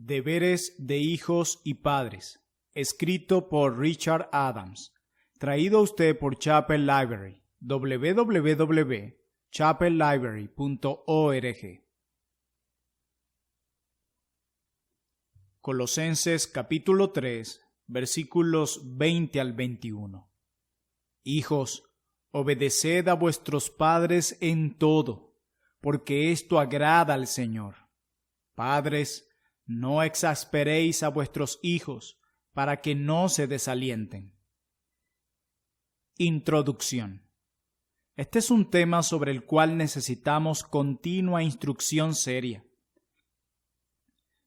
Deberes de hijos y padres, escrito por Richard Adams, traído a usted por Chapel Library, www.chapellibrary.org. Colosenses capítulo 3, versículos 20 al 21. Hijos, obedeced a vuestros padres en todo, porque esto agrada al Señor. Padres, no exasperéis a vuestros hijos, para que no se desalienten. Introducción. Este es un tema sobre el cual necesitamos continua instrucción seria.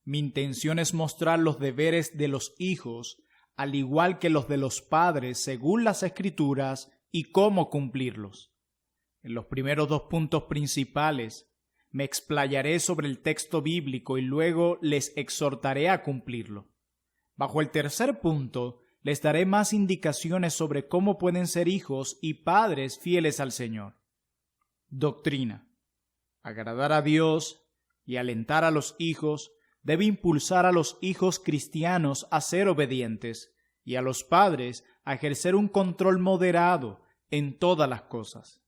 Mi intención es mostrar los deberes de los hijos, al igual que los de los padres, según las Escrituras, y cómo cumplirlos. En los primeros dos puntos principales, me explayaré sobre el texto bíblico y luego les exhortaré a cumplirlo. Bajo el tercer punto, les daré más indicaciones sobre cómo pueden ser hijos y padres fieles al Señor. Doctrina. Agradar a Dios y alentar a los hijos debe impulsar a los hijos cristianos a ser obedientes y a los padres a ejercer un control moderado en todas las cosas.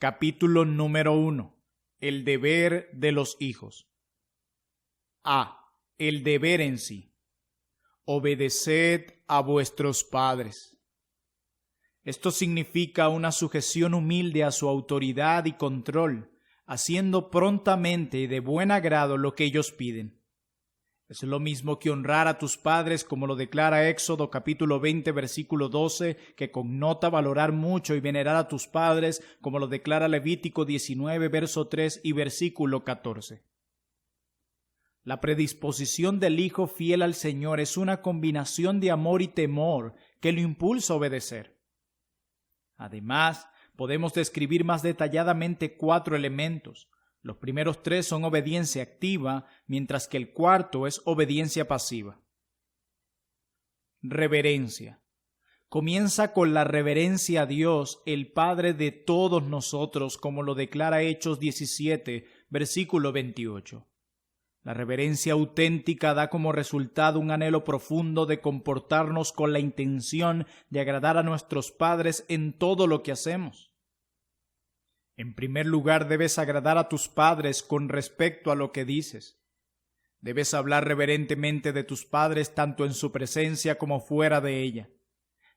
Capítulo número 1. El deber de los hijos. A. El deber en sí. Obedeced a vuestros padres. Esto significa una sujeción humilde a su autoridad y control, haciendo prontamente y de buen agrado lo que ellos piden. Es lo mismo que honrar a tus padres, como lo declara Éxodo capítulo 20, versículo 12, que connota valorar mucho y venerar a tus padres, como lo declara Levítico 19, verso 3 y versículo 14. La predisposición del hijo fiel al Señor es una combinación de amor y temor que lo impulsa a obedecer. Además, podemos describir más detalladamente 4 elementos. Los primeros 3 son obediencia activa, mientras que el cuarto es obediencia pasiva. Reverencia. Comienza con la reverencia a Dios, el Padre de todos nosotros, como lo declara Hechos 17, versículo 28. La reverencia auténtica da como resultado un anhelo profundo de comportarnos con la intención de agradar a nuestros padres en todo lo que hacemos. En primer lugar, debes agradar a tus padres con respecto a lo que dices. Debes hablar reverentemente de tus padres tanto en su presencia como fuera de ella.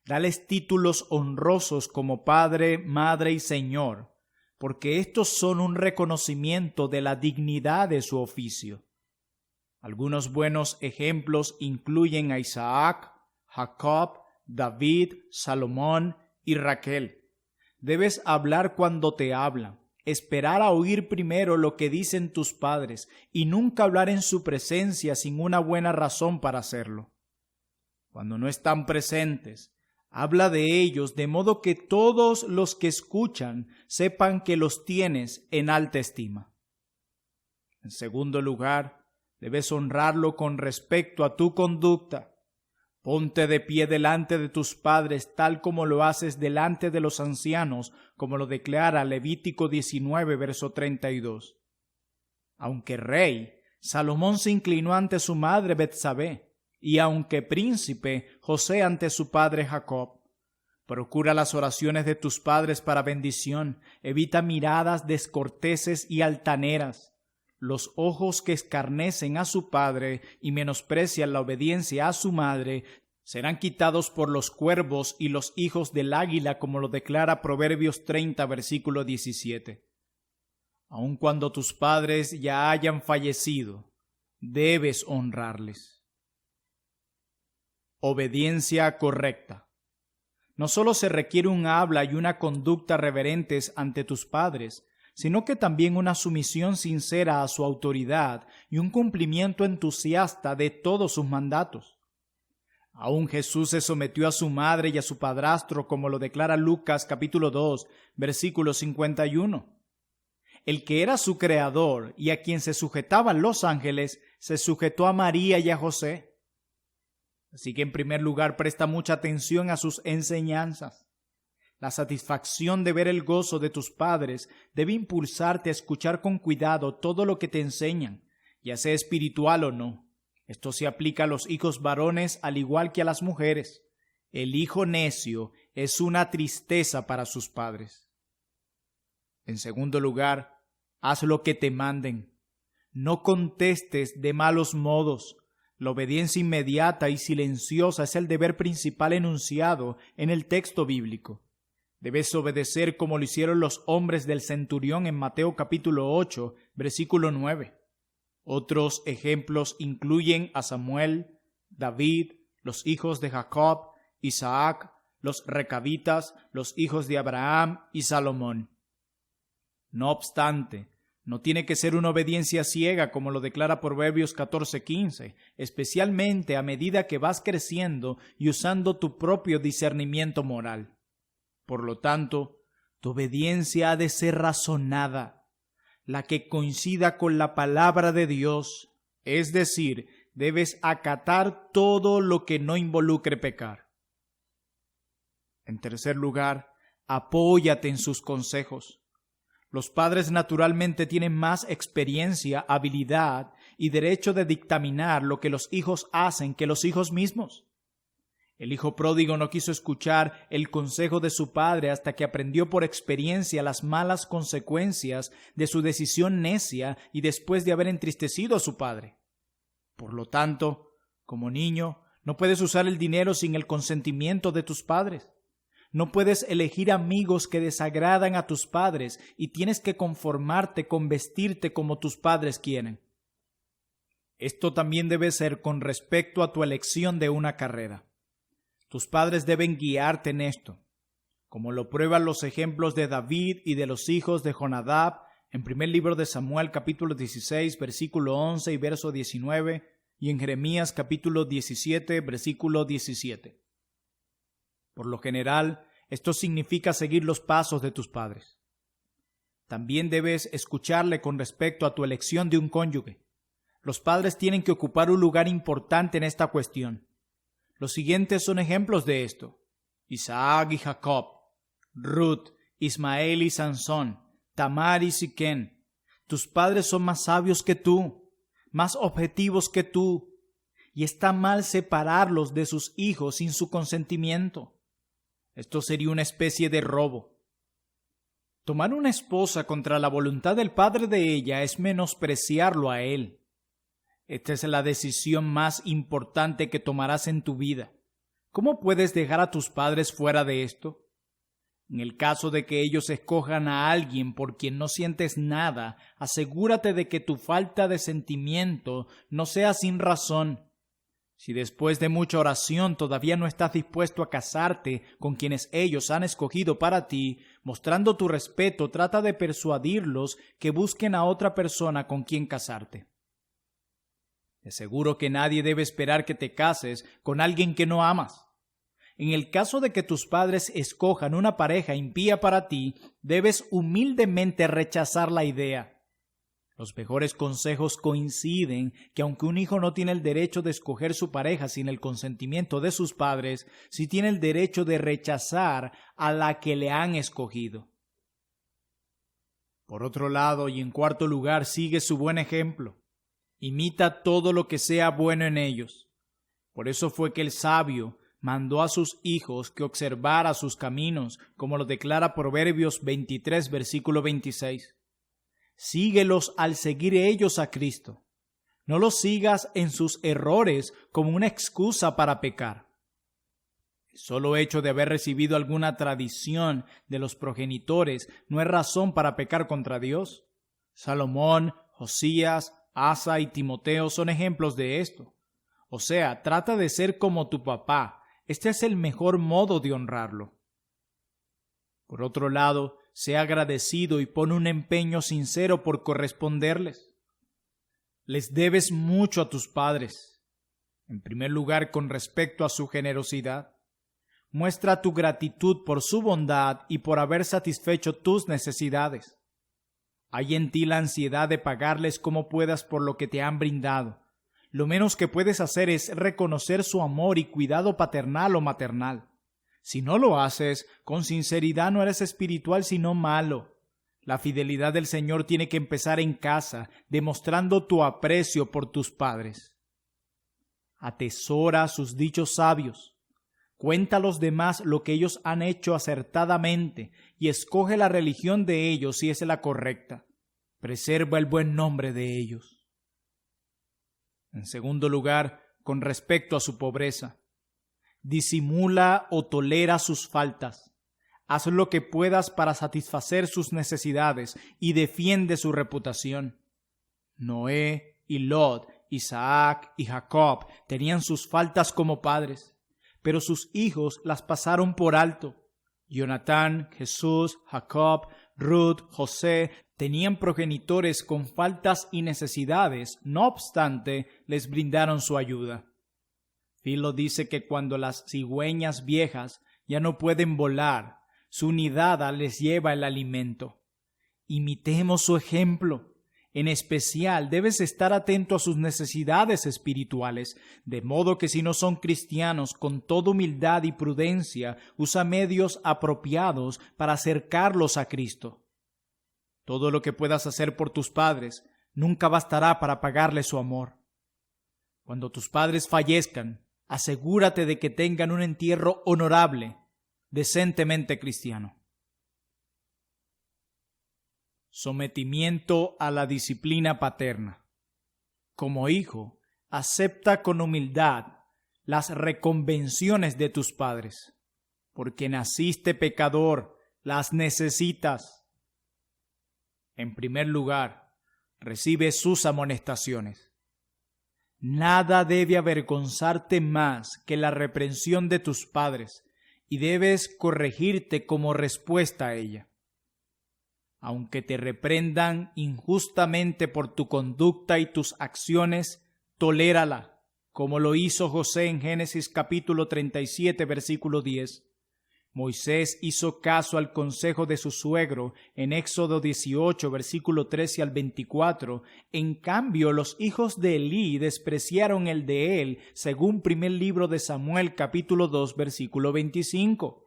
Dales títulos honrosos como Padre, Madre y Señor, porque estos son un reconocimiento de la dignidad de su oficio. Algunos buenos ejemplos incluyen a Isaac, Jacob, David, Salomón y Raquel. Debes hablar cuando te hablan, esperar a oír primero lo que dicen tus padres y nunca hablar en su presencia sin una buena razón para hacerlo. Cuando no están presentes, habla de ellos de modo que todos los que escuchan sepan que los tienes en alta estima. En segundo lugar, debes honrarlo con respecto a tu conducta. Ponte de pie delante de tus padres tal como lo haces delante de los ancianos, como lo declara Levítico 19, verso 32. Aunque rey, Salomón se inclinó ante su madre Betsabé, y aunque príncipe, José ante su padre Jacob. Procura las oraciones de tus padres para bendición, evita miradas descorteses y altaneras. Los ojos que escarnecen a su padre y menosprecian la obediencia a su madre serán quitados por los cuervos y los hijos del águila, como lo declara Proverbios 30, versículo 17. Aun cuando tus padres ya hayan fallecido, debes honrarles. Obediencia correcta. No solo se requiere un habla y una conducta reverentes ante tus padres, sino que también una sumisión sincera a su autoridad y un cumplimiento entusiasta de todos sus mandatos. Aún Jesús se sometió a su madre y a su padrastro, como lo declara Lucas capítulo 2, versículo 51. El que era su creador y a quien se sujetaban los ángeles, se sujetó a María y a José. Así que en primer lugar presta mucha atención a sus enseñanzas. La satisfacción de ver el gozo de tus padres debe impulsarte a escuchar con cuidado todo lo que te enseñan, ya sea espiritual o no. Esto se aplica a los hijos varones al igual que a las mujeres. El hijo necio es una tristeza para sus padres. En segundo lugar, haz lo que te manden. No contestes de malos modos. La obediencia inmediata y silenciosa es el deber principal enunciado en el texto bíblico. Debes obedecer como lo hicieron los hombres del centurión en Mateo capítulo 8, versículo 9. Otros ejemplos incluyen a Samuel, David, los hijos de Jacob, Isaac, los recabitas, los hijos de Abraham y Salomón. No obstante, no tiene que ser una obediencia ciega como lo declara Proverbios 14:15, especialmente a medida que vas creciendo y usando tu propio discernimiento moral. Por lo tanto, tu obediencia ha de ser razonada, la que coincida con la palabra de Dios, es decir, debes acatar todo lo que no involucre pecar. En tercer lugar, apóyate en sus consejos. Los padres naturalmente tienen más experiencia, habilidad y derecho de dictaminar lo que los hijos hacen que los hijos mismos. El hijo pródigo no quiso escuchar el consejo de su padre hasta que aprendió por experiencia las malas consecuencias de su decisión necia y después de haber entristecido a su padre. Por lo tanto, como niño, no puedes usar el dinero sin el consentimiento de tus padres. No puedes elegir amigos que desagradan a tus padres y tienes que conformarte con vestirte como tus padres quieren. Esto también debe ser con respecto a tu elección de una carrera. Tus padres deben guiarte en esto, como lo prueban los ejemplos de David y de los hijos de Jonadab en primer libro de Samuel capítulo 16, versículo 11 y verso 19, y en Jeremías capítulo 17, versículo 17. Por lo general, esto significa seguir los pasos de tus padres. También debes escucharle con respecto a tu elección de un cónyuge. Los padres tienen que ocupar un lugar importante en esta cuestión. Los siguientes son ejemplos de esto: Isaac y Jacob, Ruth, Ismael y Sansón, Tamar y Siquén. Tus padres son más sabios que tú, más objetivos que tú, y está mal separarlos de sus hijos sin su consentimiento. Esto sería una especie de robo. Tomar una esposa contra la voluntad del padre de ella es menospreciarlo a él. Esta es la decisión más importante que tomarás en tu vida. ¿Cómo puedes dejar a tus padres fuera de esto? En el caso de que ellos escojan a alguien por quien no sientes nada, asegúrate de que tu falta de sentimiento no sea sin razón. Si después de mucha oración todavía no estás dispuesto a casarte con quienes ellos han escogido para ti, mostrando tu respeto, trata de persuadirlos que busquen a otra persona con quien casarte. Te aseguro que nadie debe esperar que te cases con alguien que no amas. En el caso de que tus padres escojan una pareja impía para ti, debes humildemente rechazar la idea. Los mejores consejos coinciden que aunque un hijo no tiene el derecho de escoger su pareja sin el consentimiento de sus padres, sí tiene el derecho de rechazar a la que le han escogido. Por otro lado, y en cuarto lugar, sigue su buen ejemplo. Imita todo lo que sea bueno en ellos. Por eso fue que el sabio mandó a sus hijos que observara sus caminos, como lo declara Proverbios 23, versículo 26. Síguelos al seguir ellos a Cristo. No los sigas en sus errores como una excusa para pecar. El solo hecho de haber recibido alguna tradición de los progenitores no es razón para pecar contra Dios. Salomón, Josías, Asa y Timoteo son ejemplos de esto. O sea, trata de ser como tu papá. Este es el mejor modo de honrarlo. Por otro lado, sé agradecido y pon un empeño sincero por corresponderles. Les debes mucho a tus padres. En primer lugar, con respecto a su generosidad. Muestra tu gratitud por su bondad y por haber satisfecho tus necesidades. Hay en ti la ansiedad de pagarles como puedas por lo que te han brindado. Lo menos que puedes hacer es reconocer su amor y cuidado paternal o maternal. Si no lo haces, con sinceridad no eres espiritual sino malo. La fidelidad del Señor tiene que empezar en casa, demostrando tu aprecio por tus padres. Atesora sus dichos sabios. Cuenta a los demás lo que ellos han hecho acertadamente y escoge la religión de ellos si es la correcta. Preserva el buen nombre de ellos. En segundo lugar, con respecto a su pobreza, disimula o tolera sus faltas. Haz lo que puedas para satisfacer sus necesidades y defiende su reputación. Noé y Lot, Isaac y Jacob tenían sus faltas como padres, pero sus hijos las pasaron por alto. Jonatán, Jesús, Jacob, Ruth, José tenían progenitores con faltas y necesidades, no obstante, les brindaron su ayuda. Filo dice que cuando las cigüeñas viejas ya no pueden volar, su nidada les lleva el alimento. Imitemos su ejemplo. En especial, debes estar atento a sus necesidades espirituales, de modo que si no son cristianos, con toda humildad y prudencia, usa medios apropiados para acercarlos a Cristo. Todo lo que puedas hacer por tus padres nunca bastará para pagarles su amor. Cuando tus padres fallezcan, asegúrate de que tengan un entierro honorable, decentemente cristiano. Sometimiento a la disciplina paterna. Como hijo, acepta con humildad las reconvenciones de tus padres, porque naciste pecador, las necesitas. En primer lugar, recibe sus amonestaciones. Nada debe avergonzarte más que la reprensión de tus padres, y debes corregirte como respuesta a ella. Aunque te reprendan injustamente por tu conducta y tus acciones, tolérala, como lo hizo José en Génesis capítulo 37, versículo 10. Moisés hizo caso al consejo de su suegro en Éxodo 18, versículo 13 al 24. En cambio, los hijos de Elí despreciaron el de él, según primer libro de Samuel, capítulo 2, versículo 25.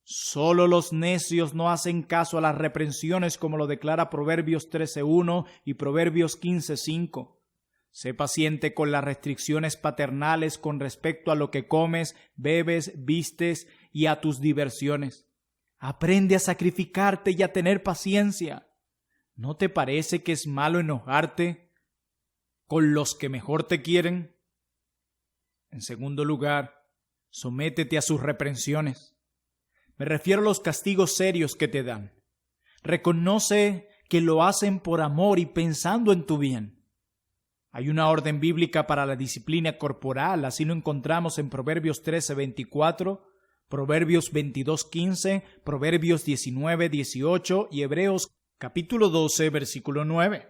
Solo los necios no hacen caso a las reprensiones, como lo declara Proverbios 13:1 y Proverbios 15:5. Sé paciente con las restricciones paternales con respecto a lo que comes, bebes, vistes y a tus diversiones. Aprende a sacrificarte y a tener paciencia. ¿No te parece que es malo enojarte con los que mejor te quieren? En segundo lugar, sométete a sus reprensiones. Me refiero a los castigos serios que te dan. Reconoce que lo hacen por amor y pensando en tu bien. Hay una orden bíblica para la disciplina corporal, así lo encontramos en Proverbios 13:24, Proverbios 22:15, Proverbios 19:18 y Hebreos capítulo 12, versículo 9.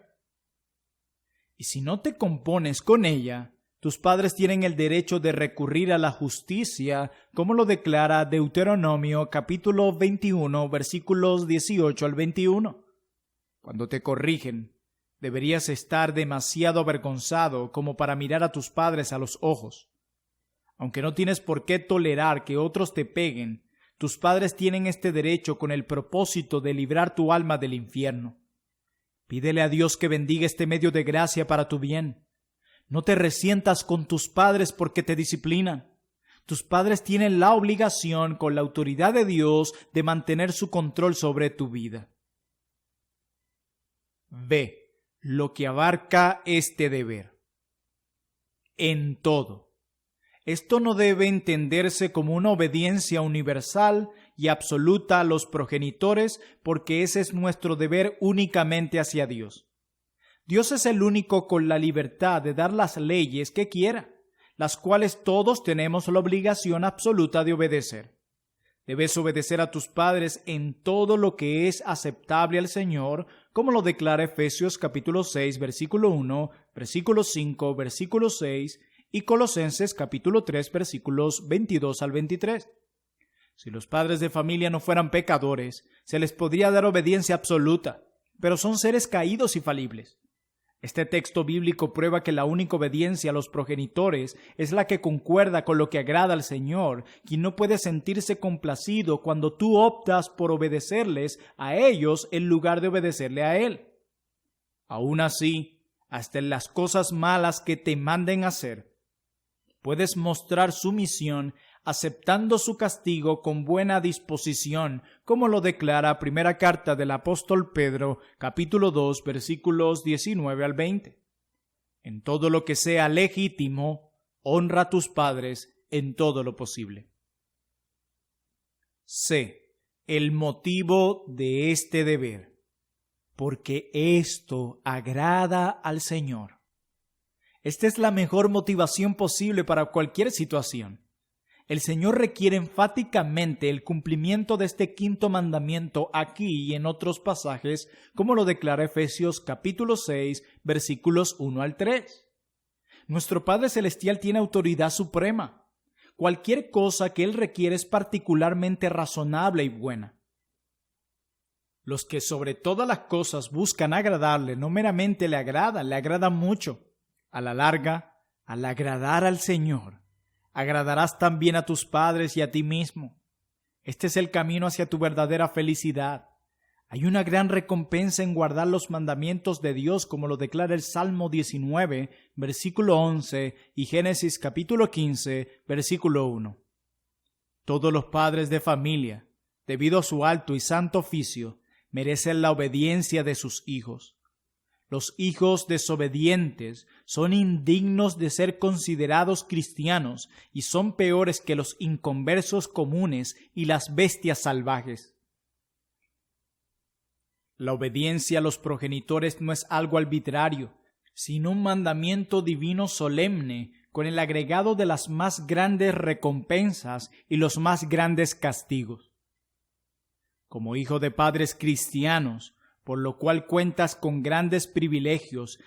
Y si no te compones con ella, tus padres tienen el derecho de recurrir a la justicia, como lo declara Deuteronomio capítulo 21, versículos 18 al 21. Cuando te corrigen, deberías estar demasiado avergonzado como para mirar a tus padres a los ojos. Aunque no tienes por qué tolerar que otros te peguen, tus padres tienen este derecho con el propósito de librar tu alma del infierno. Pídele a Dios que bendiga este medio de gracia para tu bien. No te resientas con tus padres porque te disciplinan. Tus padres tienen la obligación, con la autoridad de Dios, de mantener su control sobre tu vida. B. Lo que abarca este deber. En todo. Esto no debe entenderse como una obediencia universal y absoluta a los progenitores, porque ese es nuestro deber únicamente hacia Dios. Dios es el único con la libertad de dar las leyes que quiera, las cuales todos tenemos la obligación absoluta de obedecer. Debes obedecer a tus padres en todo lo que es aceptable al Señor, como lo declara Efesios capítulo 6, versículo 1, versículo 5, versículo 6 y Colosenses capítulo 3, versículos 22 al 23. Si los padres de familia no fueran pecadores, se les podría dar obediencia absoluta, pero son seres caídos y falibles. Este texto bíblico prueba que la única obediencia a los progenitores es la que concuerda con lo que agrada al Señor, quien no puede sentirse complacido cuando tú optas por obedecerles a ellos en lugar de obedecerle a Él. Aún así, hasta en las cosas malas que te manden hacer, puedes mostrar sumisión aceptando su castigo con buena disposición, como lo declara primera carta del apóstol Pedro, capítulo 2, versículos 19 al 20. En todo lo que sea legítimo, honra a tus padres en todo lo posible. C. El motivo de este deber. Porque esto agrada al Señor. Esta es la mejor motivación posible para cualquier situación. El Señor requiere enfáticamente el cumplimiento de este quinto mandamiento aquí y en otros pasajes, como lo declara Efesios capítulo 6, versículos 1 al 3. Nuestro Padre Celestial tiene autoridad suprema. Cualquier cosa que Él requiere es particularmente razonable y buena. Los que sobre todas las cosas buscan agradarle no meramente le agradan mucho. A la larga, al agradar al Señor, agradarás también a tus padres y a ti mismo. Este es el camino hacia tu verdadera felicidad. Hay una gran recompensa en guardar los mandamientos de Dios, como lo declara el Salmo 19, versículo 11, y Génesis capítulo 15, versículo 1. Todos los padres de familia, debido a su alto y santo oficio, merecen la obediencia de sus hijos. Los hijos desobedientes son indignos de ser considerados cristianos y son peores que los inconversos comunes y las bestias salvajes. La obediencia a los progenitores no es algo arbitrario, sino un mandamiento divino solemne con el agregado de las más grandes recompensas y los más grandes castigos. Como hijo de padres cristianos, por lo cual cuentas con grandes privilegios,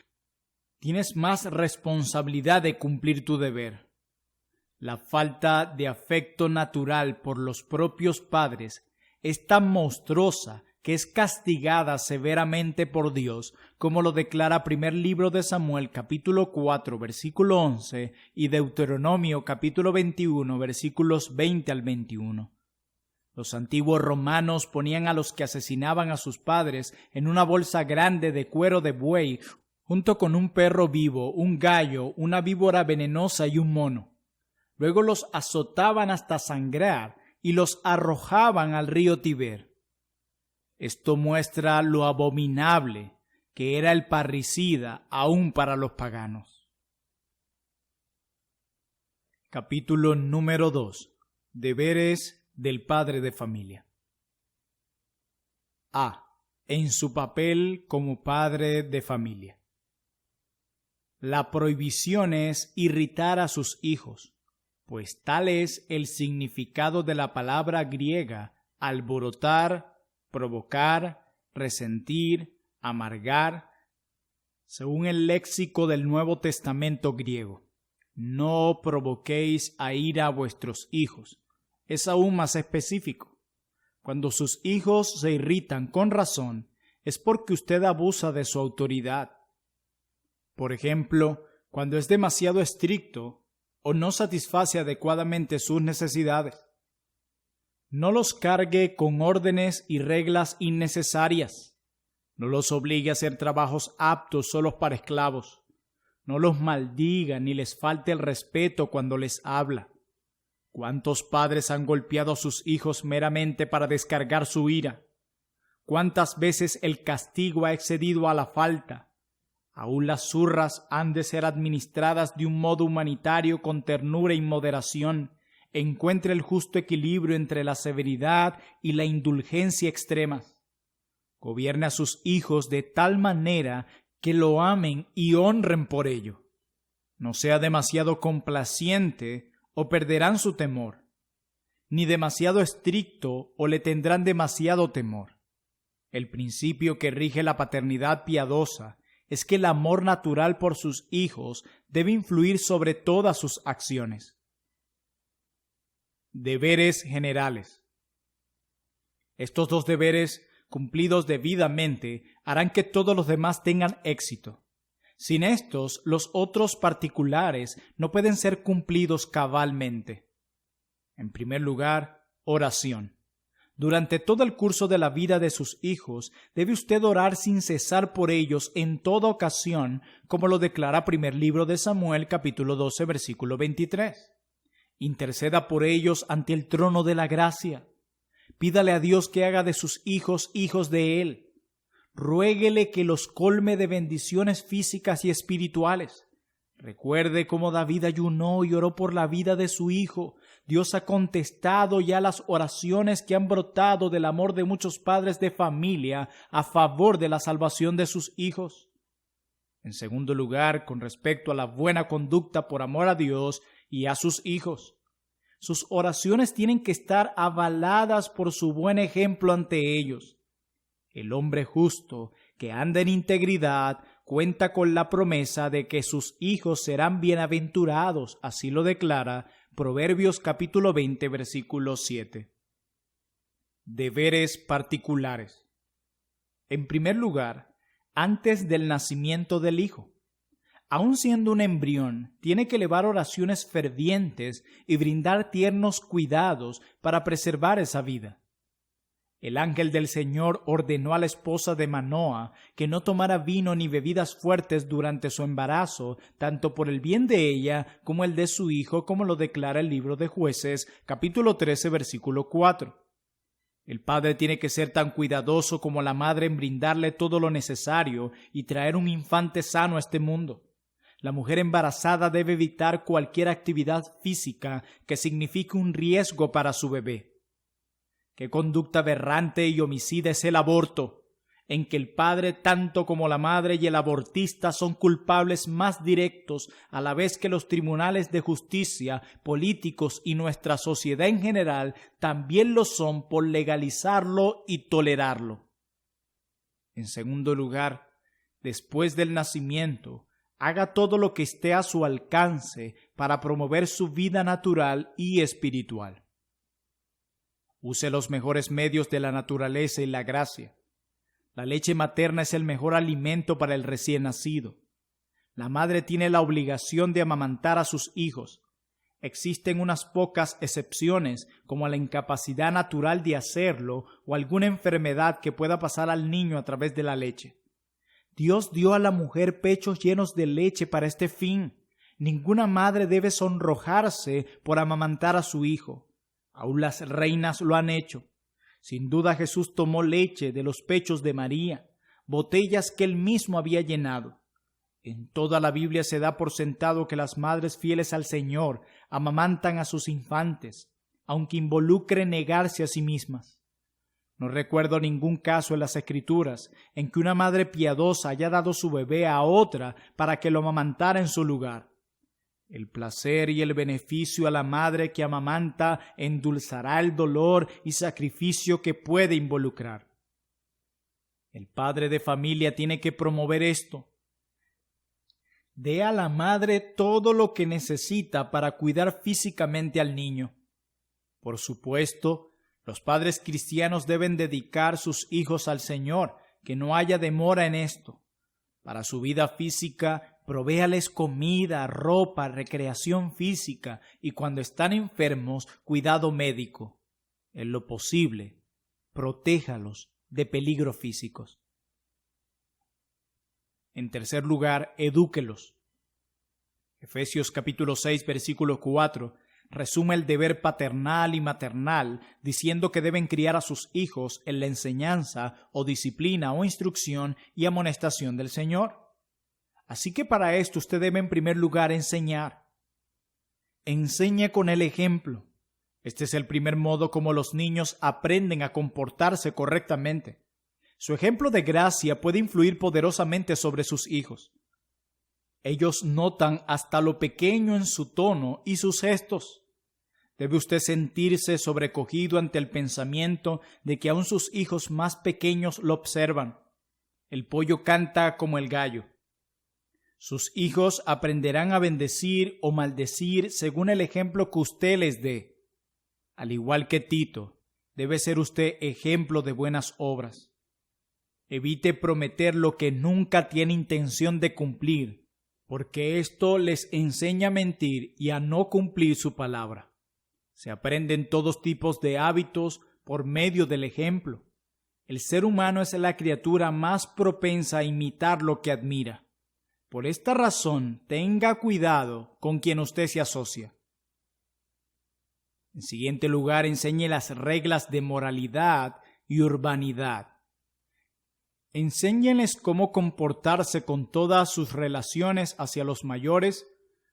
tienes más responsabilidad de cumplir tu deber. La falta de afecto natural por los propios padres es tan monstruosa que es castigada severamente por Dios, como lo declara primer libro de Samuel, capítulo 4, versículo 11, y Deuteronomio, capítulo 21, versículos 20 al 21. Los antiguos romanos ponían a los que asesinaban a sus padres en una bolsa grande de cuero de buey, junto con un perro vivo, un gallo, una víbora venenosa y un mono. Luego los azotaban hasta sangrar y los arrojaban al río Tíber. Esto muestra lo abominable que era el parricida aún para los paganos. Capítulo número 2. Deberes del padre de familia. A. En su papel como padre de familia. La prohibición es irritar a sus hijos, pues tal es el significado de la palabra griega alborotar, provocar, resentir, amargar, según el léxico del Nuevo Testamento griego. No provoquéis a ira a vuestros hijos. Es aún más específico. Cuando sus hijos se irritan con razón, es porque usted abusa de su autoridad. Por ejemplo, cuando es demasiado estricto o no satisface adecuadamente sus necesidades. No los cargue con órdenes y reglas innecesarias. No los obligue a hacer trabajos aptos solo para esclavos. No los maldiga ni les falte el respeto cuando les habla. ¿Cuántos padres han golpeado a sus hijos meramente para descargar su ira? ¿Cuántas veces el castigo ha excedido a la falta? Aún las zurras han de ser administradas de un modo humanitario con ternura y moderación. Encuentre el justo equilibrio entre la severidad y la indulgencia extremas. Gobierne a sus hijos de tal manera que lo amen y honren por ello. No sea demasiado complaciente o perderán su temor, ni demasiado estricto o le tendrán demasiado temor. El principio que rige la paternidad piadosa es que el amor natural por sus hijos debe influir sobre todas sus acciones. Deberes generales. Estos dos deberes, cumplidos debidamente, harán que todos los demás tengan éxito. Sin estos, los otros particulares no pueden ser cumplidos cabalmente. En primer lugar, oración. Durante todo el curso de la vida de sus hijos, debe usted orar sin cesar por ellos en toda ocasión, como lo declara primer libro de Samuel, capítulo 12, versículo 23. Interceda por ellos ante el trono de la gracia. Pídale a Dios que haga de sus hijos hijos de Él. Ruéguele que los colme de bendiciones físicas y espirituales. Recuerde cómo David ayunó y oró por la vida de su hijo. Dios ha contestado ya las oraciones que han brotado del amor de muchos padres de familia a favor de la salvación de sus hijos. En segundo lugar, con respecto a la buena conducta por amor a Dios y a sus hijos, sus oraciones tienen que estar avaladas por su buen ejemplo ante ellos. El hombre justo que anda en integridad cuenta con la promesa de que sus hijos serán bienaventurados, así lo declara Proverbios capítulo 20, versículo 7. Deberes particulares. En primer lugar, antes del nacimiento del hijo, aun siendo un embrión, tiene que elevar oraciones fervientes y brindar tiernos cuidados para preservar esa vida. El ángel del Señor ordenó a la esposa de Manoa que no tomara vino ni bebidas fuertes durante su embarazo, tanto por el bien de ella como el de su hijo, como lo declara el libro de Jueces, capítulo 13, versículo 4. El padre tiene que ser tan cuidadoso como la madre en brindarle todo lo necesario y traer un infante sano a este mundo. La mujer embarazada debe evitar cualquier actividad física que signifique un riesgo para su bebé. Qué conducta aberrante y homicida es el aborto, en que el padre tanto como la madre y el abortista son culpables más directos, a la vez que los tribunales de justicia, políticos y nuestra sociedad en general también lo son por legalizarlo y tolerarlo. En segundo lugar, después del nacimiento, haga todo lo que esté a su alcance para promover su vida natural y espiritual. Use los mejores medios de la naturaleza y la gracia. La leche materna es el mejor alimento para el recién nacido. La madre tiene la obligación de amamantar a sus hijos. Existen unas pocas excepciones, como la incapacidad natural de hacerlo o alguna enfermedad que pueda pasar al niño a través de la leche. Dios dio a la mujer pechos llenos de leche para este fin. Ninguna madre debe sonrojarse por amamantar a su hijo. Aún las reinas lo han hecho. Sin duda Jesús tomó leche de los pechos de María, botellas que él mismo había llenado. En toda la Biblia se da por sentado que las madres fieles al Señor amamantan a sus infantes, aunque involucre negarse a sí mismas. No recuerdo ningún caso en las Escrituras en que una madre piadosa haya dado su bebé a otra para que lo amamantara en su lugar. El placer y el beneficio a la madre que amamanta endulzará el dolor y sacrificio que puede involucrar. El padre de familia tiene que promover esto. Dé a la madre todo lo que necesita para cuidar físicamente al niño. Por supuesto, los padres cristianos deben dedicar sus hijos al Señor, que no haya demora en esto. Para su vida física, provéales comida, ropa, recreación física y cuando están enfermos, cuidado médico. En lo posible, protéjalos de peligros físicos. En tercer lugar, edúquelos. Efesios capítulo 6, versículo 4, resume el deber paternal y maternal diciendo que deben criar a sus hijos en la enseñanza o disciplina o instrucción y amonestación del Señor. Así que para esto usted debe en primer lugar enseñar. Enseñe con el ejemplo. Este es el primer modo como los niños aprenden a comportarse correctamente. Su ejemplo de gracia puede influir poderosamente sobre sus hijos. Ellos notan hasta lo pequeño en su tono y sus gestos. Debe usted sentirse sobrecogido ante el pensamiento de que aún sus hijos más pequeños lo observan. El pollo canta como el gallo. Sus hijos aprenderán a bendecir o maldecir según el ejemplo que usted les dé. Al igual que Tito, debe ser usted ejemplo de buenas obras. Evite prometer lo que nunca tiene intención de cumplir, porque esto les enseña a mentir y a no cumplir su palabra. Se aprenden todos tipos de hábitos por medio del ejemplo. El ser humano es la criatura más propensa a imitar lo que admira. Por esta razón, tenga cuidado con quien usted se asocia. En siguiente lugar, enseñe las reglas de moralidad y urbanidad. Enséñenles cómo comportarse con todas sus relaciones hacia los mayores,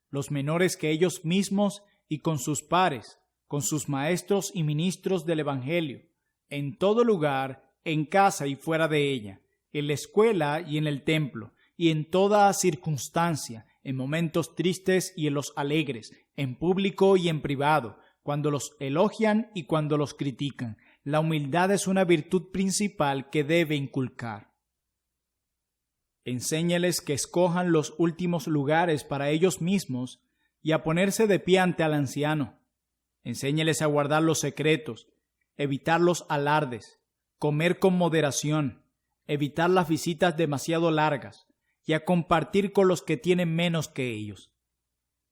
los menores que ellos mismos y con sus pares, con sus maestros y ministros del Evangelio, en todo lugar, en casa y fuera de ella, en la escuela y en el templo, y en toda circunstancia, en momentos tristes y en los alegres, en público y en privado, cuando los elogian y cuando los critican. La humildad es una virtud principal que debe inculcar. Enséñales que escojan los últimos lugares para ellos mismos y a ponerse de pie ante al anciano. Enséñales a guardar los secretos, evitar los alardes, comer con moderación, evitar las visitas demasiado largas y a compartir con los que tienen menos que ellos.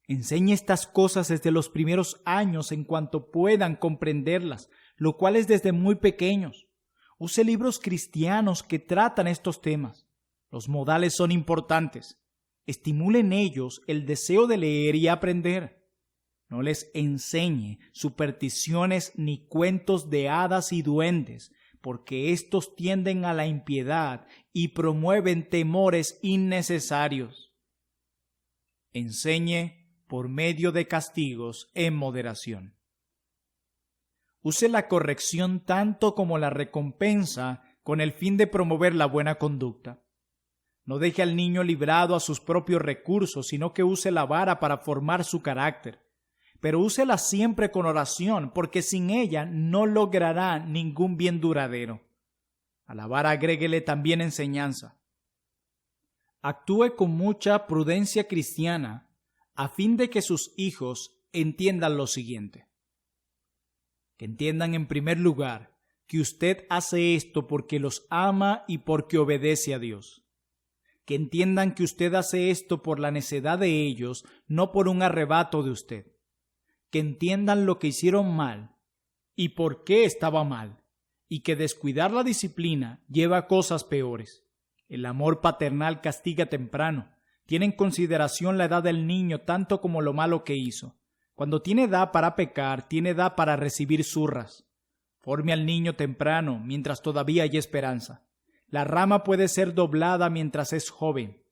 Enseñe estas cosas desde los primeros años en cuanto puedan comprenderlas, lo cual es desde muy pequeños. Use libros cristianos que tratan estos temas. Los modales son importantes. Estimule en ellos el deseo de leer y aprender. No les enseñe supersticiones ni cuentos de hadas y duendes, porque estos tienden a la impiedad y promueven temores innecesarios. Enseñe por medio de castigos en moderación. Use la corrección tanto como la recompensa con el fin de promover la buena conducta. No deje al niño librado a sus propios recursos, sino que use la vara para formar su carácter. Pero úsela siempre con oración, porque sin ella no logrará ningún bien duradero. A la vara agréguele también enseñanza. Actúe con mucha prudencia cristiana, a fin de que sus hijos entiendan lo siguiente. Que entiendan en primer lugar que usted hace esto porque los ama y porque obedece a Dios. Que entiendan que usted hace esto por la necedad de ellos, no por un arrebato de usted. Que entiendan lo que hicieron mal y por qué estaba mal, y que descuidar la disciplina lleva a cosas peores. El amor paternal castiga temprano. Tiene en consideración la edad del niño tanto como lo malo que hizo. Cuando tiene edad para pecar, tiene edad para recibir zurras. Forme al niño temprano, mientras todavía hay esperanza. La rama puede ser doblada mientras es joven.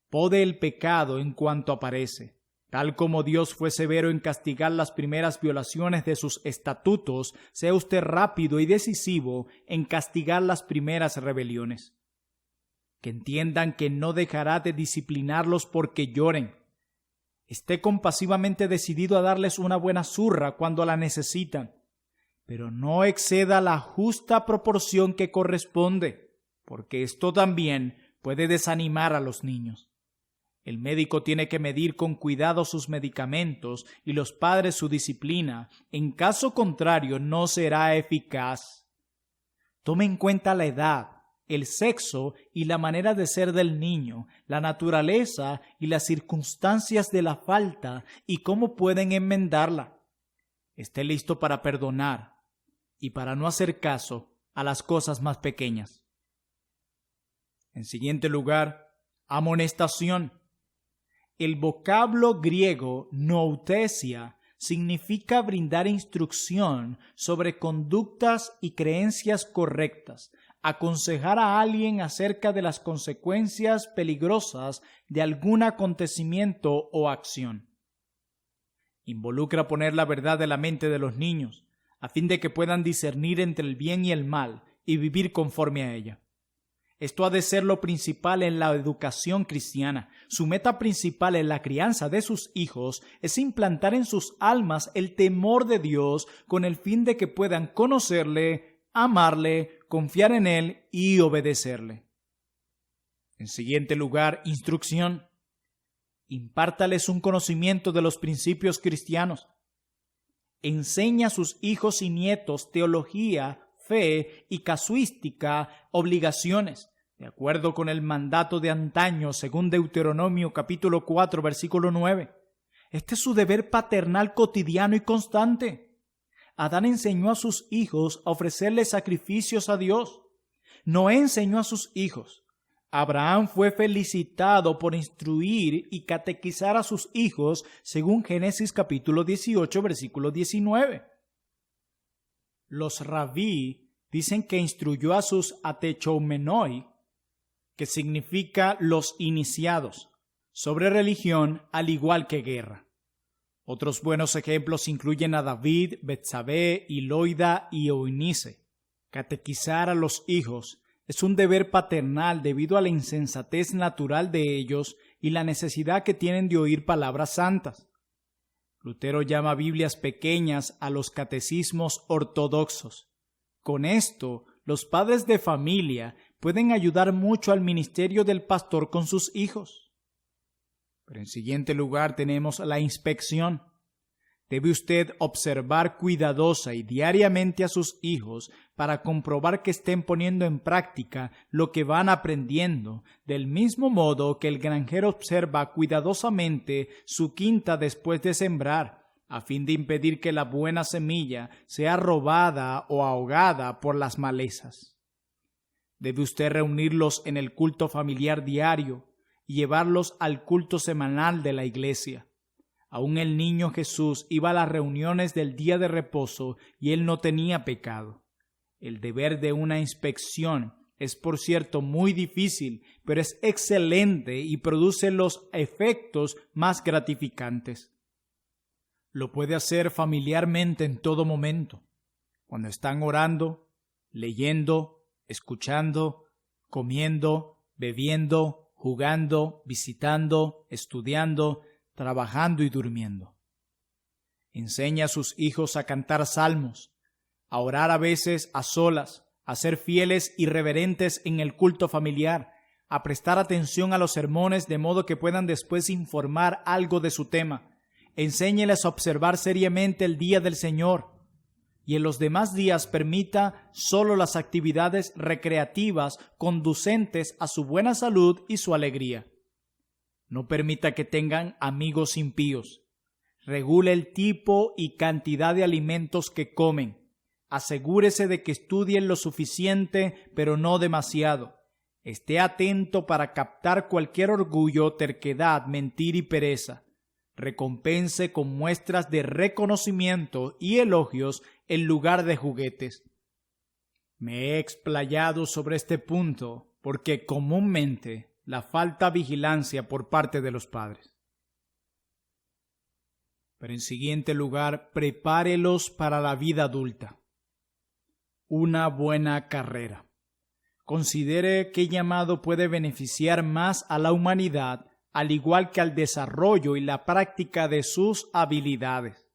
Pode el pecado en cuanto aparece. Tal como Dios fue severo en castigar las primeras violaciones de sus estatutos, sea usted rápido y decisivo en castigar las primeras rebeliones. Que entiendan que no dejará de disciplinarlos porque lloren. Esté compasivamente decidido a darles una buena zurra cuando la necesitan, pero no exceda la justa proporción que corresponde, porque esto también puede desanimar a los niños. El médico tiene que medir con cuidado sus medicamentos y los padres su disciplina. En caso contrario, no será eficaz. Tome en cuenta la edad, el sexo y la manera de ser del niño, la naturaleza y las circunstancias de la falta y cómo pueden enmendarla. Esté listo para perdonar y para no hacer caso a las cosas más pequeñas. En siguiente lugar, amonestación. El vocablo griego noutesia significa brindar instrucción sobre conductas y creencias correctas, aconsejar a alguien acerca de las consecuencias peligrosas de algún acontecimiento o acción. Involucra poner la verdad en la mente de los niños, a fin de que puedan discernir entre el bien y el mal y vivir conforme a ella. Esto ha de ser lo principal en la educación cristiana. Su meta principal en la crianza de sus hijos es implantar en sus almas el temor de Dios con el fin de que puedan conocerle, amarle, confiar en Él y obedecerle. En siguiente lugar, instrucción. Impártales un conocimiento de los principios cristianos. Enseña a sus hijos y nietos teología fe y casuística obligaciones, de acuerdo con el mandato de antaño, según Deuteronomio capítulo 4, versículo 9. Este es su deber paternal cotidiano y constante. Adán enseñó a sus hijos a ofrecerle sacrificios a Dios. Noé enseñó a sus hijos. Abraham fue felicitado por instruir y catequizar a sus hijos, según Génesis capítulo 18, versículo 19. Los rabí dicen que instruyó a sus atechoumenoi, que significa los iniciados, sobre religión al igual que guerra. Otros buenos ejemplos incluyen a David, Betsabé, Loida y Eunice. Catequizar a los hijos es un deber paternal debido a la insensatez natural de ellos y la necesidad que tienen de oír palabras santas. Lutero llama Biblias pequeñas a los catecismos ortodoxos. Con esto, los padres de familia pueden ayudar mucho al ministerio del pastor con sus hijos. Pero en siguiente lugar tenemos la inspección. Debe usted observar cuidadosa y diariamente a sus hijos para comprobar que estén poniendo en práctica lo que van aprendiendo, del mismo modo que el granjero observa cuidadosamente su quinta después de sembrar, a fin de impedir que la buena semilla sea robada o ahogada por las malezas. Debe usted reunirlos en el culto familiar diario y llevarlos al culto semanal de la iglesia. Aún el niño Jesús iba a las reuniones del día de reposo y él no tenía pecado. El deber de una inspección es, por cierto, muy difícil, pero es excelente y produce los efectos más gratificantes. Lo puede hacer familiarmente en todo momento, cuando están orando, leyendo, escuchando, comiendo, bebiendo, jugando, visitando, estudiando, trabajando y durmiendo. Enseña a sus hijos a cantar salmos, a orar a veces a solas, a ser fieles y reverentes en el culto familiar, a prestar atención a los sermones de modo que puedan después informar algo de su tema. Enséñeles a observar seriamente el día del Señor y en los demás días permita solo las actividades recreativas conducentes a su buena salud y su alegría. No permita que tengan amigos impíos. Regule el tipo y cantidad de alimentos que comen. Asegúrese de que estudien lo suficiente, pero no demasiado. Esté atento para captar cualquier orgullo, terquedad, mentira y pereza. Recompense con muestras de reconocimiento y elogios en lugar de juguetes. Me he explayado sobre este punto porque comúnmente la falta vigilancia por parte de los padres. Pero en siguiente lugar, prepárelos para la vida adulta. Una buena carrera. Considere qué llamado puede beneficiar más a la humanidad, al igual que al desarrollo y la práctica de sus habilidades.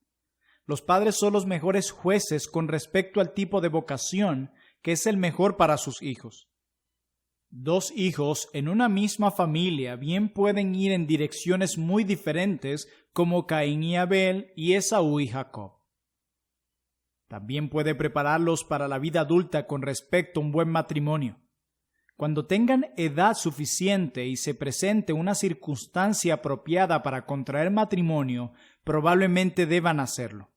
Los padres son los mejores jueces con respecto al tipo de vocación que es el mejor para sus hijos. Dos hijos en una misma familia bien pueden ir en direcciones muy diferentes, como Caín y Abel y Esaú y Jacob. También puede prepararlos para la vida adulta con respecto a un buen matrimonio. Cuando tengan edad suficiente y se presente una circunstancia apropiada para contraer matrimonio, probablemente deban hacerlo.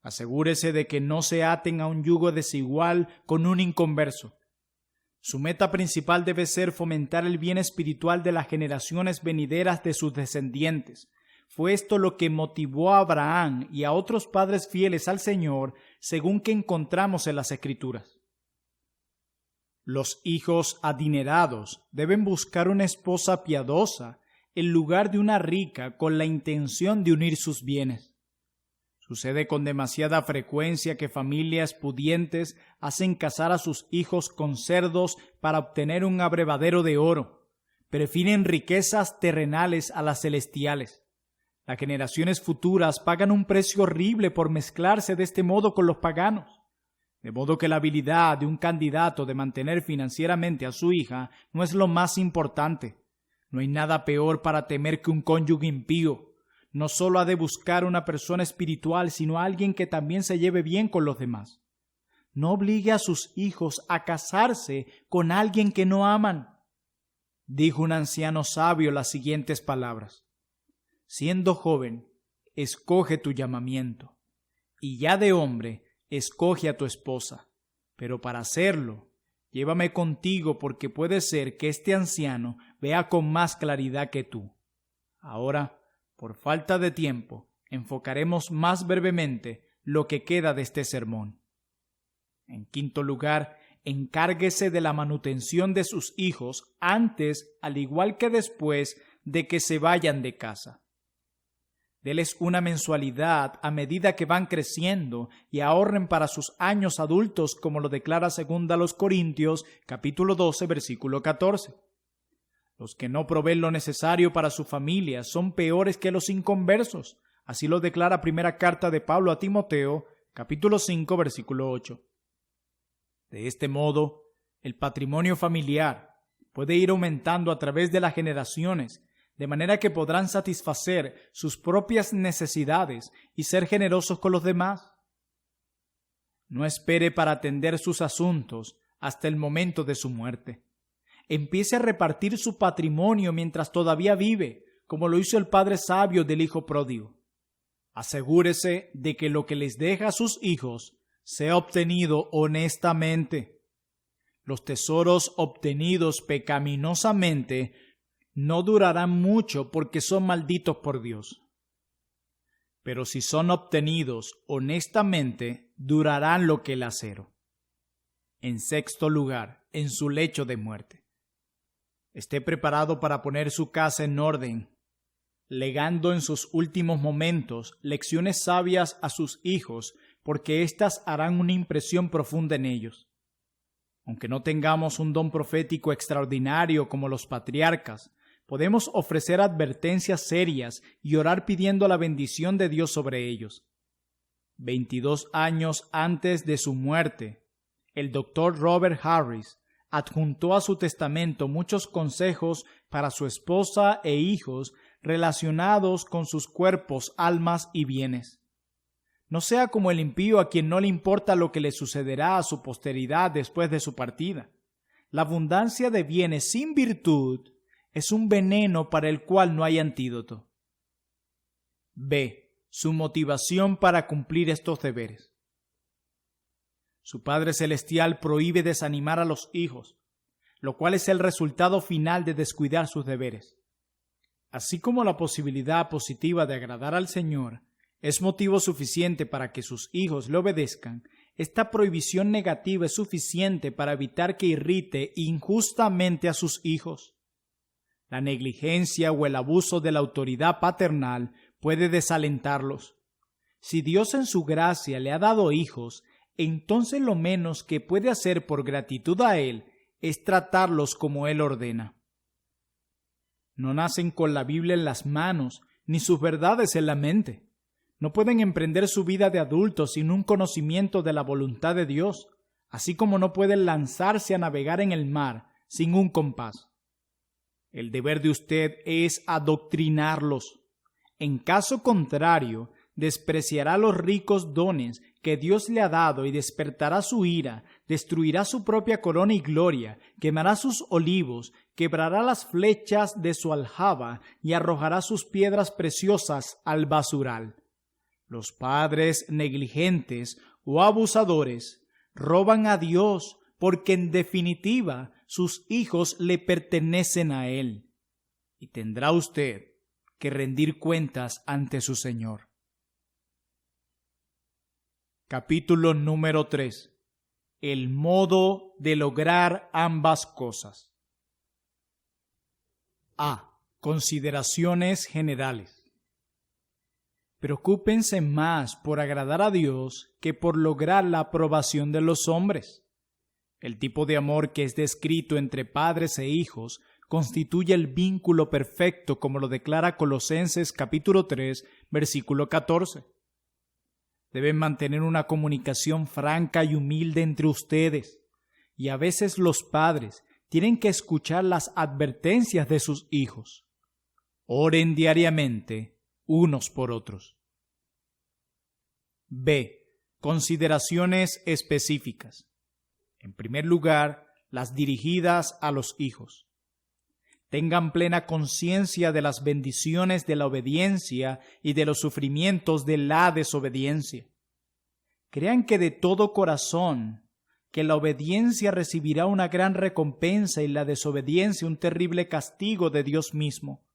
Asegúrese de que no se aten a un yugo desigual con un inconverso. Su meta principal debe ser fomentar el bien espiritual de las generaciones venideras de sus descendientes. Fue esto lo que motivó a Abraham y a otros padres fieles al Señor, según que encontramos en las Escrituras. Los hijos adinerados deben buscar una esposa piadosa en lugar de una rica con la intención de unir sus bienes. Sucede con demasiada frecuencia que familias pudientes hacen casar a sus hijos con cerdos para obtener un abrevadero de oro. Prefieren riquezas terrenales a las celestiales. Las generaciones futuras pagan un precio horrible por mezclarse de este modo con los paganos. De modo que la habilidad de un candidato de mantener financieramente a su hija no es lo más importante. No hay nada peor para temer que un cónyuge impío. No solo ha de buscar una persona espiritual, sino a alguien que también se lleve bien con los demás. no obligue a sus hijos a casarse con alguien que no aman. Dijo un anciano sabio las siguientes palabras: siendo joven, escoge tu llamamiento, y ya de hombre, escoge a tu esposa. Pero para hacerlo, llévame contigo, porque puede ser que este anciano vea con más claridad que tú. Ahora, por falta de tiempo, enfocaremos más brevemente lo que queda de este sermón. En quinto lugar, encárguese de la manutención de sus hijos antes, al igual que después, de que se vayan de casa. Deles una mensualidad a medida que van creciendo y ahorren para sus años adultos, como lo declara 2 Corintios, capítulo 12, versículo 14. Los que no proveen lo necesario para su familia son peores que los inconversos. Así lo declara primera carta de Pablo a Timoteo, capítulo 5, versículo 8. De este modo, el patrimonio familiar puede ir aumentando a través de las generaciones, de manera que podrán satisfacer sus propias necesidades y ser generosos con los demás. No espere para atender sus asuntos hasta el momento de su muerte. Empiece a repartir su patrimonio mientras todavía vive, como lo hizo el padre sabio del hijo pródigo. Asegúrese de que lo que les deja a sus hijos sea obtenido honestamente. Los tesoros obtenidos pecaminosamente no durarán mucho porque son malditos por Dios. Pero si son obtenidos honestamente, durarán lo que el acero. En sexto lugar, en su lecho de muerte. Esté preparado para poner su casa en orden, legando en sus últimos momentos lecciones sabias a sus hijos, porque éstas harán una impresión profunda en ellos. Aunque no tengamos un don profético extraordinario como los patriarcas, podemos ofrecer advertencias serias y orar pidiendo la bendición de Dios sobre ellos. 22 años antes de su muerte, el doctor Robert Harris adjuntó a su testamento muchos consejos para su esposa e hijos relacionados con sus cuerpos, almas y bienes. No sea como el impío, a quien no le importa lo que le sucederá a su posteridad después de su partida. La abundancia de bienes sin virtud es un veneno para el cual no hay antídoto. B. Su motivación para cumplir estos deberes. Su Padre Celestial prohíbe desanimar a los hijos, lo cual es el resultado final de descuidar sus deberes. Así como la posibilidad positiva de agradar al Señor es motivo suficiente para que sus hijos le obedezcan, esta prohibición negativa es suficiente para evitar que irrite injustamente a sus hijos. La negligencia o el abuso de la autoridad paternal puede desalentarlos. Si Dios en su gracia le ha dado hijos, entonces lo menos que puede hacer por gratitud a Él es tratarlos como Él ordena. No nacen con la Biblia en las manos, ni sus verdades en la mente. No pueden emprender su vida de adultos sin un conocimiento de la voluntad de Dios, así como no pueden lanzarse a navegar en el mar sin un compás. El deber de usted es adoctrinarlos. En caso contrario, despreciará los ricos dones que Dios le ha dado y despertará su ira, destruirá su propia corona y gloria, quemará sus olivos, quebrará las flechas de su aljaba y arrojará sus piedras preciosas al basural. Los padres negligentes o abusadores roban a Dios porque en definitiva sus hijos le pertenecen a Él, y tendrá usted que rendir cuentas ante su Señor. Capítulo número 3. El modo de lograr ambas cosas. A. Consideraciones generales. Preocúpense más por agradar a Dios que por lograr la aprobación de los hombres. El tipo de amor que es descrito entre padres e hijos constituye el vínculo perfecto, como lo declara Colosenses capítulo 3, versículo 14. Deben mantener una comunicación franca y humilde entre ustedes, y a veces los padres tienen que escuchar las advertencias de sus hijos. Oren diariamente unos por otros. B. Consideraciones específicas. En primer lugar, las dirigidas a los hijos. Tengan plena conciencia de las bendiciones de la obediencia y de los sufrimientos de la desobediencia. Crean que de todo corazón que la obediencia recibirá una gran recompensa y la desobediencia un terrible castigo de Dios mismo.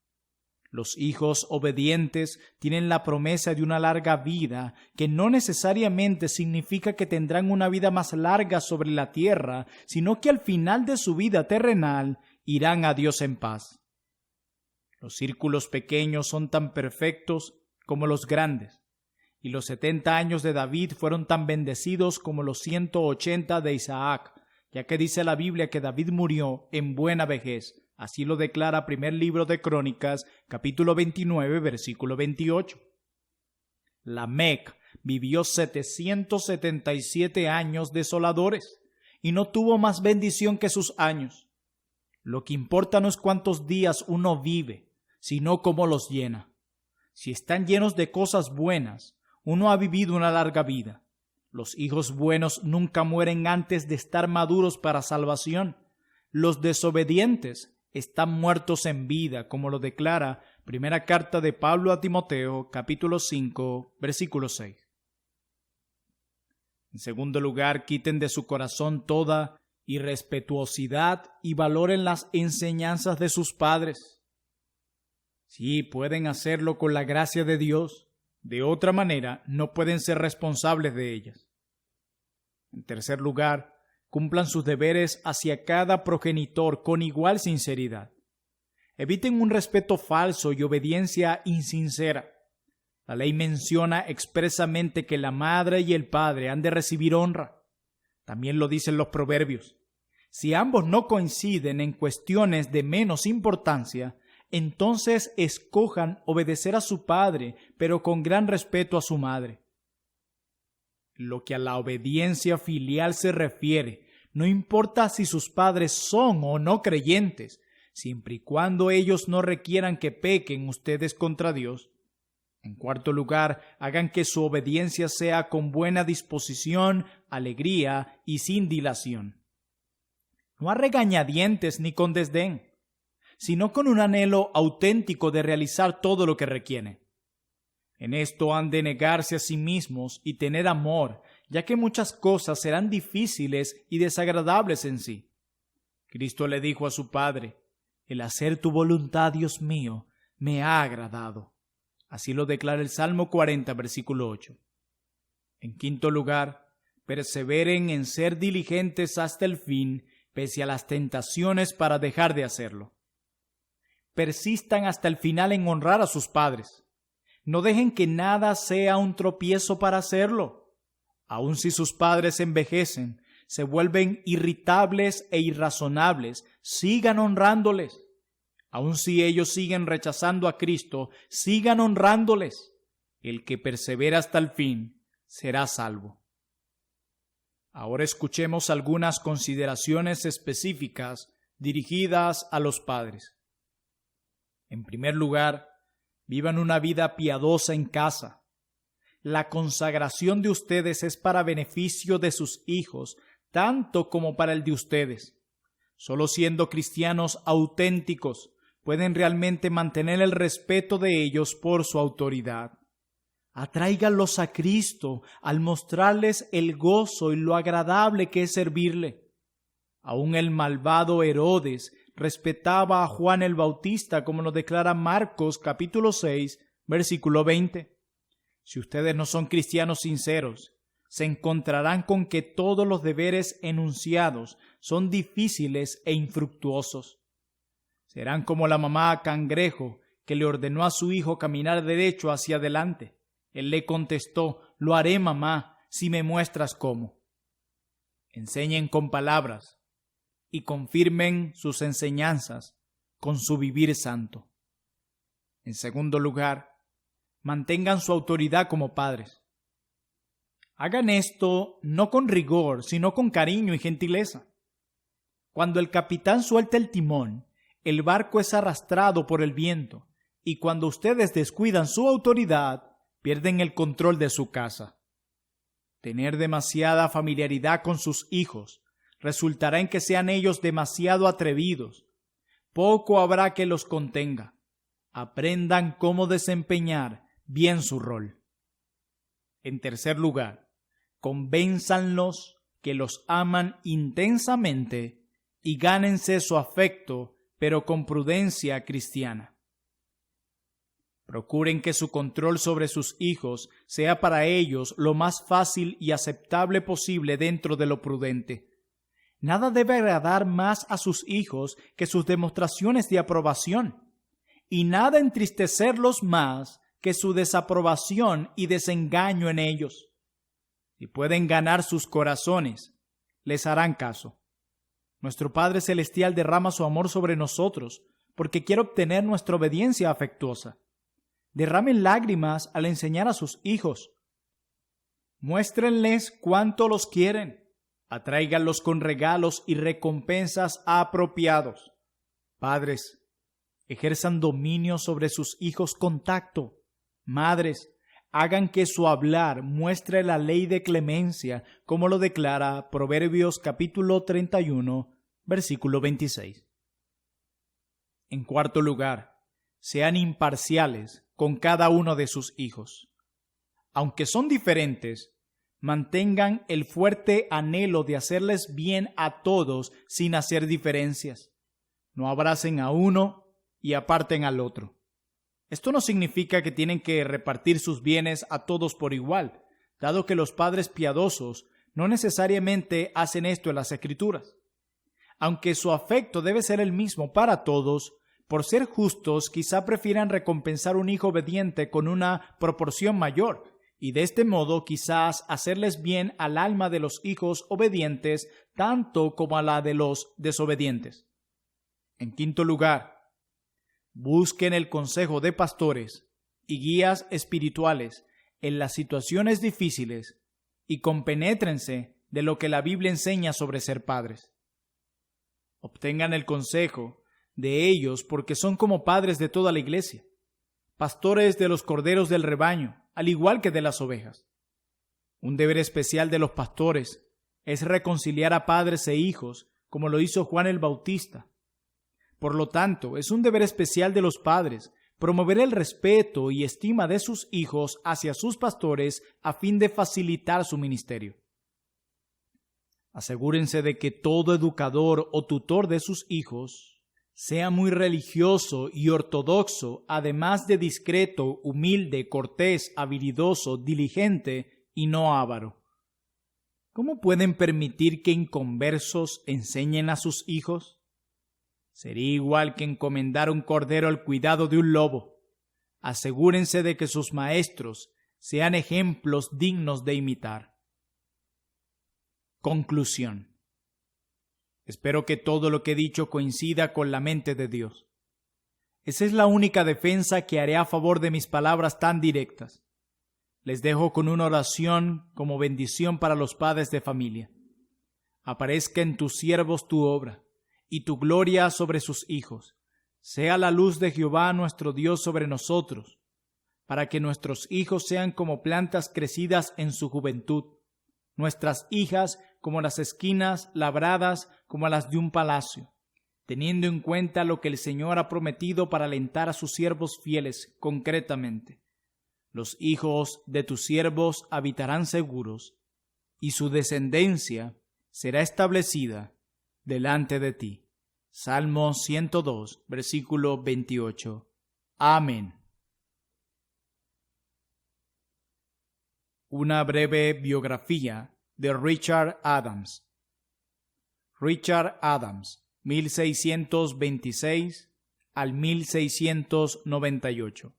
Los hijos obedientes tienen la promesa de una larga vida, que no necesariamente significa que tendrán una vida más larga sobre la tierra, sino que al final de su vida terrenal irán a Dios en paz. Los círculos pequeños son tan perfectos como los grandes, y los 70 años de David fueron tan bendecidos como los 180 de Isaac, ya que dice la Biblia que David murió en buena vejez. Así lo declara primer libro de Crónicas, capítulo 29, versículo 28. Lamec vivió 777 años desoladores y no tuvo más bendición que sus años. Lo que importa no es cuántos días uno vive, sino cómo los llena. Si están llenos de cosas buenas, uno ha vivido una larga vida. Los hijos buenos nunca mueren antes de estar maduros para salvación. Los desobedientes están muertos en vida, como lo declara primera carta de Pablo a Timoteo, capítulo 5, versículo 6. En segundo lugar, quiten de su corazón toda irrespetuosidad y valoren las enseñanzas de sus padres. Sí, pueden hacerlo con la gracia de Dios. De otra manera, no pueden ser responsables de ellas. En tercer lugar, cumplan sus deberes hacia cada progenitor con igual sinceridad. Eviten un respeto falso y obediencia insincera. La ley menciona expresamente que la madre y el padre han de recibir honra. También lo dicen los proverbios. Si ambos no coinciden en cuestiones de menos importancia, entonces escojan obedecer a su padre, pero con gran respeto a su madre. Lo que a la obediencia filial se refiere, no importa si sus padres son o no creyentes, siempre y cuando ellos no requieran que pequen ustedes contra Dios. En cuarto lugar, hagan que su obediencia sea con buena disposición, alegría y sin dilación. No a regañadientes ni con desdén, sino con un anhelo auténtico de realizar todo lo que requiere. En esto han de negarse a sí mismos y tener amor, ya que muchas cosas serán difíciles y desagradables en sí. Cristo le dijo a su Padre: «El hacer tu voluntad, Dios mío, me ha agradado». Así lo declara el Salmo 40, versículo 8. En quinto lugar, perseveren en ser diligentes hasta el fin, pese a las tentaciones para dejar de hacerlo. Persistan hasta el final en honrar a sus padres. No dejen que nada sea un tropiezo para hacerlo. Aun si sus padres envejecen, se vuelven irritables e irrazonables, sigan honrándoles. Aun si ellos siguen rechazando a Cristo, sigan honrándoles. El que persevera hasta el fin será salvo. Ahora escuchemos algunas consideraciones específicas dirigidas a los padres. En primer lugar, vivan una vida piadosa en casa. La consagración de ustedes es para beneficio de sus hijos, tanto como para el de ustedes. Solo siendo cristianos auténticos pueden realmente mantener el respeto de ellos por su autoridad. Atráiganlos a Cristo al mostrarles el gozo y lo agradable que es servirle. Aún el malvado Herodes respetaba a Juan el Bautista, como lo declara Marcos capítulo 6, versículo 20. Si ustedes no son cristianos sinceros, se encontrarán con que todos los deberes enunciados son difíciles e infructuosos. Serán como la mamá cangrejo que le ordenó a su hijo caminar derecho hacia adelante. Él le contestó: «Lo haré, mamá, si me muestras cómo». Enseñen con palabras y confirmen sus enseñanzas con su vivir santo. En segundo lugar, mantengan su autoridad como padres. Hagan esto no con rigor, sino con cariño y gentileza. Cuando el capitán suelta el timón, el barco es arrastrado por el viento, y cuando ustedes descuidan su autoridad, pierden el control de su casa. Tener demasiada familiaridad con sus hijos resultará en que sean ellos demasiado atrevidos. Poco habrá que los contenga. Aprendan cómo desempeñar bien su rol. En tercer lugar, convénzanlos que los aman intensamente y gánense su afecto, pero con prudencia cristiana. Procuren que su control sobre sus hijos sea para ellos lo más fácil y aceptable posible dentro de lo prudente. Nada debe agradar más a sus hijos que sus demostraciones de aprobación, y nada entristecerlos más que su desaprobación y desengaño en ellos. Si pueden ganar sus corazones, les harán caso. Nuestro Padre Celestial derrama su amor sobre nosotros porque quiere obtener nuestra obediencia afectuosa. Derramen lágrimas al enseñar a sus hijos. Muéstrenles cuánto los quieren. Atráiganlos con regalos y recompensas apropiados. Padres, ejerzan dominio sobre sus hijos con tacto. Madres, hagan que su hablar muestre la ley de clemencia, como lo declara Proverbios capítulo 31, versículo 26. En cuarto lugar, sean imparciales con cada uno de sus hijos. Aunque son diferentes, mantengan el fuerte anhelo de hacerles bien a todos sin hacer diferencias. No abracen a uno y aparten al otro. Esto no significa que tienen que repartir sus bienes a todos por igual, dado que los padres piadosos no necesariamente hacen esto en las Escrituras. Aunque su afecto debe ser el mismo para todos, por ser justos quizá prefieran recompensar un hijo obediente con una proporción mayor, y de este modo quizás hacerles bien al alma de los hijos obedientes tanto como a la de los desobedientes. En quinto lugar, busquen el consejo de pastores y guías espirituales en las situaciones difíciles y compenétrense de lo que la Biblia enseña sobre ser padres. Obtengan el consejo de ellos porque son como padres de toda la iglesia, pastores de los corderos del rebaño, al igual que de las ovejas. Un deber especial de los pastores es reconciliar a padres e hijos, como lo hizo Juan el Bautista. Por lo tanto, es un deber especial de los padres promover el respeto y estima de sus hijos hacia sus pastores a fin de facilitar su ministerio. Asegúrense de que todo educador o tutor de sus hijos sea muy religioso y ortodoxo, además de discreto, humilde, cortés, habilidoso, diligente y no avaro. ¿Cómo pueden permitir que inconversos enseñen a sus hijos? Sería igual que encomendar un cordero al cuidado de un lobo. Asegúrense de que sus maestros sean ejemplos dignos de imitar. Conclusión. Espero que todo lo que he dicho coincida con la mente de Dios. Esa es la única defensa que haré a favor de mis palabras tan directas. Les dejo con una oración como bendición para los padres de familia. Aparezca en tus siervos tu obra y tu gloria sobre sus hijos. Sea la luz de Jehová nuestro Dios sobre nosotros, para que nuestros hijos sean como plantas crecidas en su juventud, nuestras hijas como las esquinas labradas como las de un palacio, teniendo en cuenta lo que el Señor ha prometido para alentar a sus siervos fieles concretamente. Los hijos de tus siervos habitarán seguros, y su descendencia será establecida delante de ti. Salmo 102, versículo 28. Amén. Una breve biografía de Richard Adams. Richard Adams, 1626 al 1698.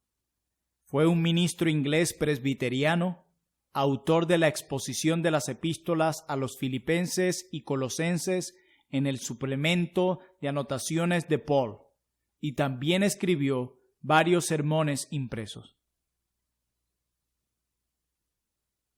Fue un ministro inglés presbiteriano, autor de la exposición de las epístolas a los filipenses y colosenses en el suplemento de anotaciones de Paul, y también escribió varios sermones impresos.